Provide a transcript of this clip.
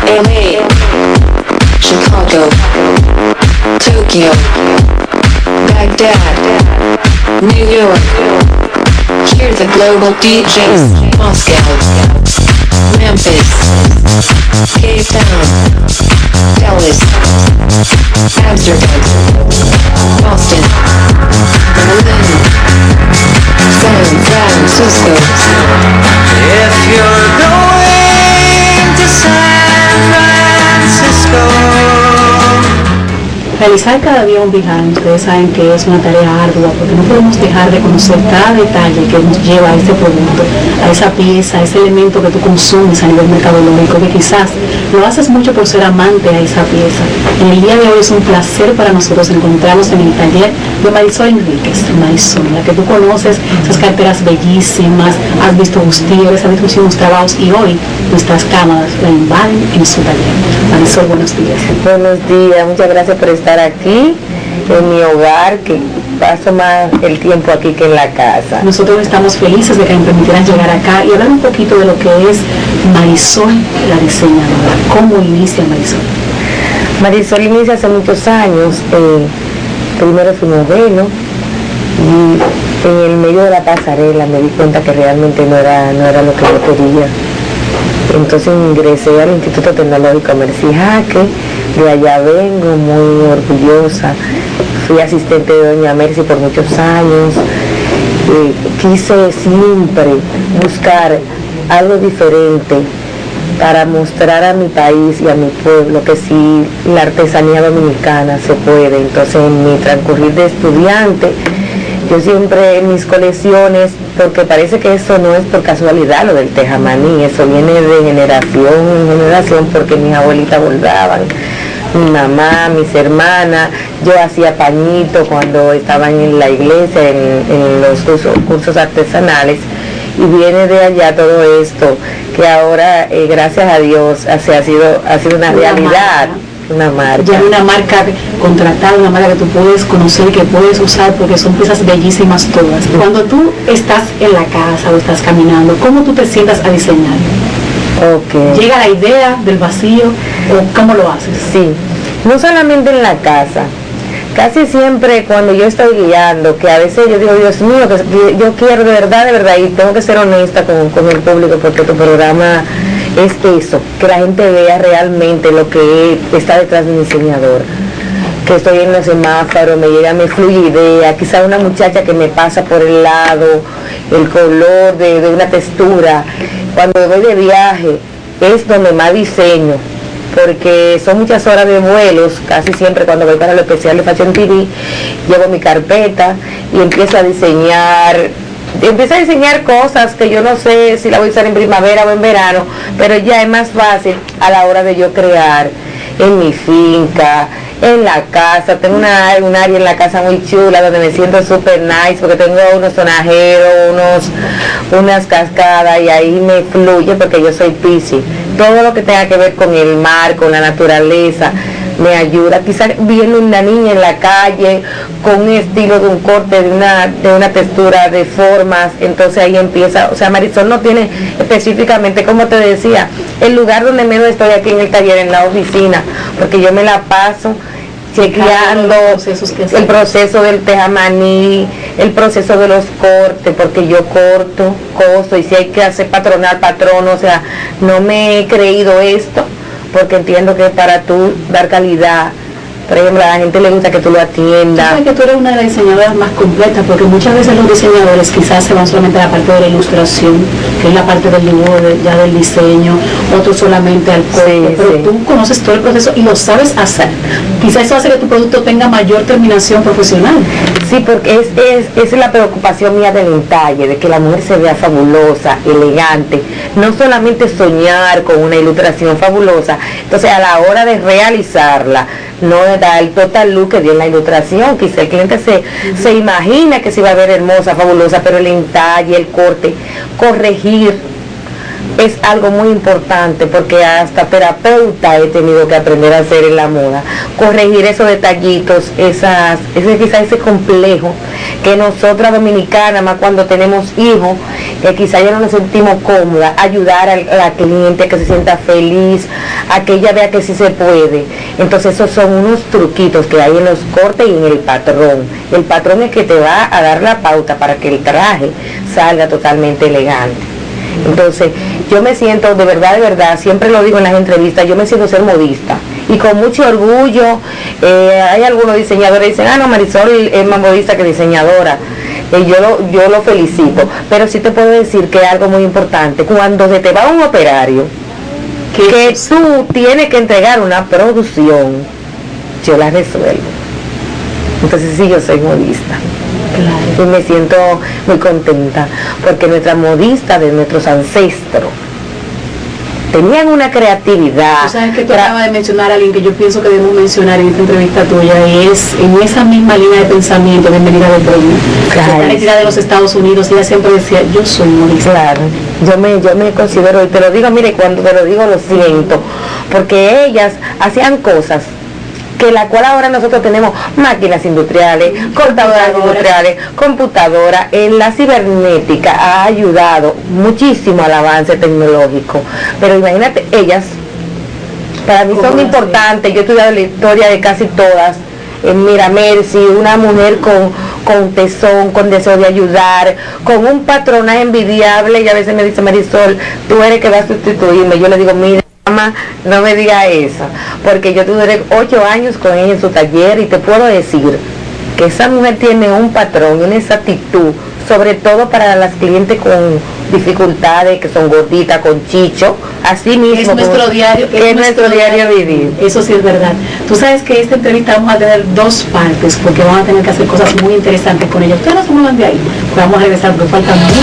LA, Chicago, Tokyo, Baghdad, New York. Hear the global DJs. Moscow, Memphis, Cape Town, Dallas, Amsterdam, Boston, Berlin, San Francisco. If you're going to San Francisco. Realizar cada día un behind, ustedes saben que es una tarea ardua porque no podemos dejar de conocer cada detalle que nos lleva a este producto, a esa pieza, a ese elemento que tú consumes a nivel mercadológico, que quizás lo haces mucho por ser amante a esa pieza. En el día de hoy es un placer para nosotros encontrarnos en el taller de Marisol Enríquez, Marisol, la que tú conoces, esas carteras bellísimas, has visto Gutiérrez, has visto muchísimos trabajos y hoy nuestras cámaras la invaden en su taller. Marisol, buenos días. Buenos días, muchas gracias por estar aquí en mi hogar, que paso más el tiempo aquí que en la casa. Nosotros estamos felices de que me permitieran llegar acá y hablar un poquito de lo que es Marisol, la diseñadora. ¿Cómo inicia Marisol? Marisol inicia hace muchos años. Primero fui modelo y en el medio de la pasarela me di cuenta que realmente no era lo que yo quería. Entonces ingresé al Instituto Tecnológico Mercy Jaque, de allá vengo muy orgullosa. Fui asistente de doña Mercy por muchos años. Quise siempre buscar algo diferente para mostrar a mi país y a mi pueblo que sí, la artesanía dominicana se puede. Entonces en mi transcurrir de estudiante, yo siempre en mis colecciones, porque parece que eso no es por casualidad lo del tejamaní, eso viene de generación en generación, porque mis abuelitas bordaban, mi mamá, mis hermanas, yo hacía pañitos cuando estaban en la iglesia, en los cursos artesanales, y viene de allá todo esto, que ahora, gracias a Dios, ha sido una realidad. Una marca. Ya una marca contratada, una marca que tú puedes conocer y que puedes usar porque son piezas bellísimas todas. Cuando tú estás en la casa o estás caminando, ¿cómo tú te sientas a diseñar? Okay. ¿Llega la idea del vacío o cómo lo haces? Sí, no solamente en la casa, casi siempre cuando yo estoy guiando, que a veces yo digo, Dios mío, que yo quiero de verdad, y tengo que ser honesta con el público porque tu programa es eso, que la gente vea realmente lo que está detrás de un diseñador. Que estoy en los semáforos, me llega, me fluye idea, quizá una muchacha que me pasa por el lado, el color de una textura. Cuando voy de viaje es donde más diseño, porque son muchas horas de vuelos, casi siempre cuando voy para lo especial de Fashion TV, llevo mi carpeta y empiezo a diseñar cosas que yo no sé si la voy a usar en primavera o en verano, pero ya es más fácil a la hora de yo crear en mi finca, en la casa. Tengo un área en la casa muy chula donde me siento súper nice porque tengo unos sonajeros, unas cascadas y ahí me fluye porque yo soy Piscis. Todo lo que tenga que ver con el mar, con la naturaleza, me ayuda. Quizás viendo una niña en la calle con un estilo de un corte, de una textura, de formas, entonces ahí empieza. O sea, Marisol no tiene específicamente, como te decía, el lugar donde menos estoy aquí en el taller, en la oficina, porque yo me la paso chequeando el proceso del tejamaní, el proceso de los cortes, porque yo corto, coso, y si hay que hacer patrono, o sea, no me he creído esto, porque entiendo que para tú dar calidad, por ejemplo, a la gente le gusta que tú lo atiendas. Sabes que tú eres una de las diseñadoras más completas, porque muchas veces los diseñadores quizás se van solamente a la parte de la ilustración, que es la parte del dibujo, ya del diseño, otros solamente al corte, pero sí. Tú conoces todo el proceso y lo sabes hacer. Quizás eso hace que tu producto tenga mayor terminación profesional. Sí, porque es la preocupación mía del detalle, de que la mujer se vea fabulosa, elegante, no solamente soñar con una ilustración fabulosa, entonces a la hora de realizarla, no da el total look que dio en la ilustración. Quizá el cliente se imagina que se va a ver hermosa, fabulosa, pero el detalle, el corte, corregir es algo muy importante, porque hasta terapeuta he tenido que aprender a hacer en la moda, corregir esos detallitos, quizás ese complejo que nosotras dominicanas, más cuando tenemos hijos, que quizás ya no nos sentimos cómodas, ayudar a la cliente a que se sienta feliz, a que ella vea que sí se puede. Entonces esos son unos truquitos que hay en los cortes y en el patrón. El patrón es que te va a dar la pauta para que el traje salga totalmente elegante. Entonces yo me siento de verdad, siempre lo digo en las entrevistas, yo me siento ser modista y con mucho orgullo. Hay algunos diseñadores que dicen, no, Marisol es más modista que diseñadora. Yo lo felicito, pero sí te puedo decir que es algo muy importante. Cuando se te va un operario que tú tienes que entregar una producción, yo la resuelvo. Entonces sí, yo soy modista. Claro. Y me siento muy contenta porque nuestras modistas de nuestros ancestros tenían una creatividad. Tú sabes que tú acabas de mencionar a alguien que yo pienso que debemos mencionar en esta entrevista tuya, y es en esa misma línea de pensamiento de Merida del Perú, la identidad de los Estados Unidos. Ella siempre decía, yo soy modista. Claro, yo me considero, y te lo digo, mire, cuando te lo digo lo siento, porque ellas hacían cosas que la cual ahora nosotros tenemos máquinas industriales, cortadoras industriales, computadoras. En la cibernética ha ayudado muchísimo al avance tecnológico, pero imagínate, ellas para mí son importantes. Yo he estudiado la historia de casi todas. Mira, Mercy, una mujer con tesón, con deseo de ayudar, con un patronaje envidiable, y a veces me dice, Marisol, tú eres que vas a sustituirme. Yo le digo, mira, no me diga eso, porque yo tuve 8 años con ella en su taller, y te puedo decir que esa mujer tiene un patrón, una exactitud, sobre todo para las clientes con dificultades, que son gorditas, con chicho, así mismo. Es nuestro diario, es nuestro diario vivir. Eso sí es verdad. Tú sabes que esta entrevista vamos a tener 2 partes, porque vamos a tener que hacer cosas muy interesantes con ella. Ustedes no se muevan de ahí, vamos a regresar porque falta mucho.